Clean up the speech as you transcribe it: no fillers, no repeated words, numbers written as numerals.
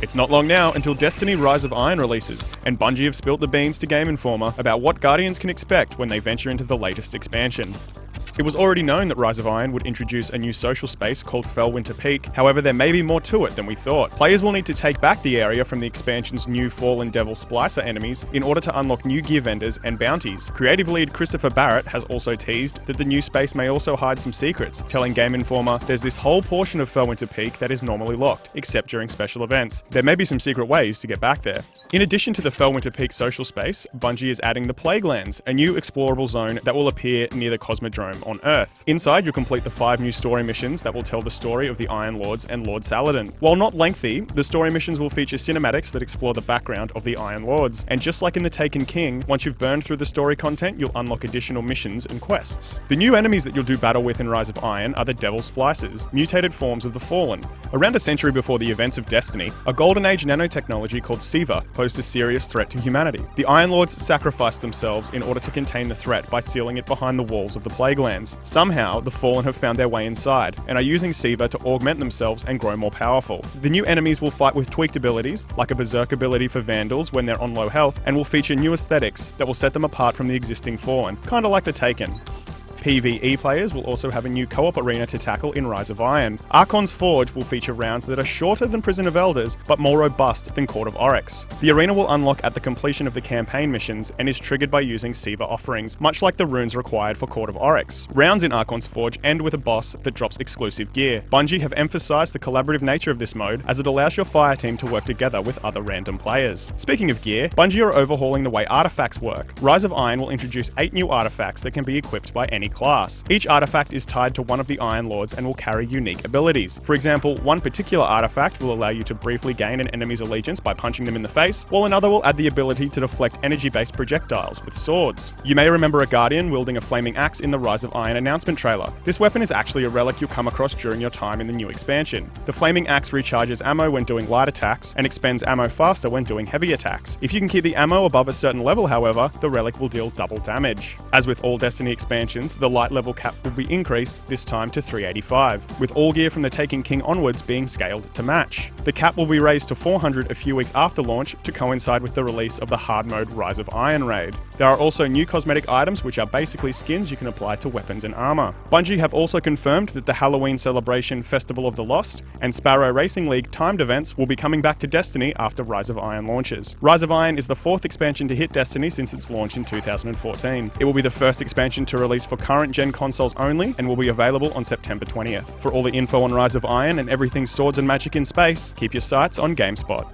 It's not long now until Destiny Rise of Iron releases, and Bungie have spilt the beans to Game Informer about what Guardians can expect when they venture into the latest expansion. It was already known that Rise of Iron would introduce a new social space called Felwinter Peak, however there may be more to it than we thought. Players will need to take back the area from the expansion's new Fallen Devil Splicer enemies in order to unlock new gear vendors and bounties. Creative lead Christopher Barrett has also teased that the new space may also hide some secrets, telling Game Informer there's this whole portion of Felwinter Peak that is normally locked, except during special events. There may be some secret ways to get back there. In addition to the Felwinter Peak social space, Bungie is adding the Plaguelands, a new explorable zone that will appear near the Cosmodrome on Earth. Inside, you'll complete the 5 new story missions that will tell the story of the Iron Lords and Lord Saladin. While not lengthy, the story missions will feature cinematics that explore the background of the Iron Lords. And just like in the Taken King, once you've burned through the story content, you'll unlock additional missions and quests. The new enemies that you'll do battle with in Rise of Iron are the Devil Splicers, mutated forms of the Fallen. Around a century before the events of Destiny, a Golden Age nanotechnology called SIVA posed a serious threat to humanity. The Iron Lords sacrificed themselves in order to contain the threat by sealing it behind the walls of the Plaguelands. Somehow, the Fallen have found their way inside, and are using SIVA to augment themselves and grow more powerful. The new enemies will fight with tweaked abilities, like a Berserk ability for Vandals when they're on low health, and will feature new aesthetics that will set them apart from the existing Fallen, kinda like the Taken. PvE players will also have a new co-op arena to tackle in Rise of Iron. Archon's Forge will feature rounds that are shorter than Prison of Elders, but more robust than Court of Oryx. The arena will unlock at the completion of the campaign missions and is triggered by using SIVA offerings, much like the runes required for Court of Oryx. Rounds in Archon's Forge end with a boss that drops exclusive gear. Bungie have emphasized the collaborative nature of this mode, as it allows your fire team to work together with other random players. Speaking of gear, Bungie are overhauling the way artifacts work. Rise of Iron will introduce 8 new artifacts that can be equipped by any class. Each artifact is tied to one of the Iron Lords and will carry unique abilities. For example, one particular artifact will allow you to briefly gain an enemy's allegiance by punching them in the face, while another will add the ability to deflect energy-based projectiles with swords. You may remember a Guardian wielding a flaming axe in the Rise of Iron announcement trailer. This weapon is actually a relic you'll come across during your time in the new expansion. The flaming axe recharges ammo when doing light attacks and expends ammo faster when doing heavy attacks. If you can keep the ammo above a certain level, however, the relic will deal double damage. As with all Destiny expansions, the light level cap will be increased, this time to 385, with all gear from the Taken King onwards being scaled to match. The cap will be raised to 400 a few weeks after launch to coincide with the release of the hard mode Rise of Iron raid. There are also new cosmetic items which are basically skins you can apply to weapons and armor. Bungie have also confirmed that the Halloween celebration Festival of the Lost and Sparrow Racing League timed events will be coming back to Destiny after Rise of Iron launches. Rise of Iron is the 4th expansion to hit Destiny since its launch in 2014. It will be the first expansion to release for current gen consoles only and will be available on September 20th. For all the info on Rise of Iron and everything swords and magic in space, keep your sights on GameSpot.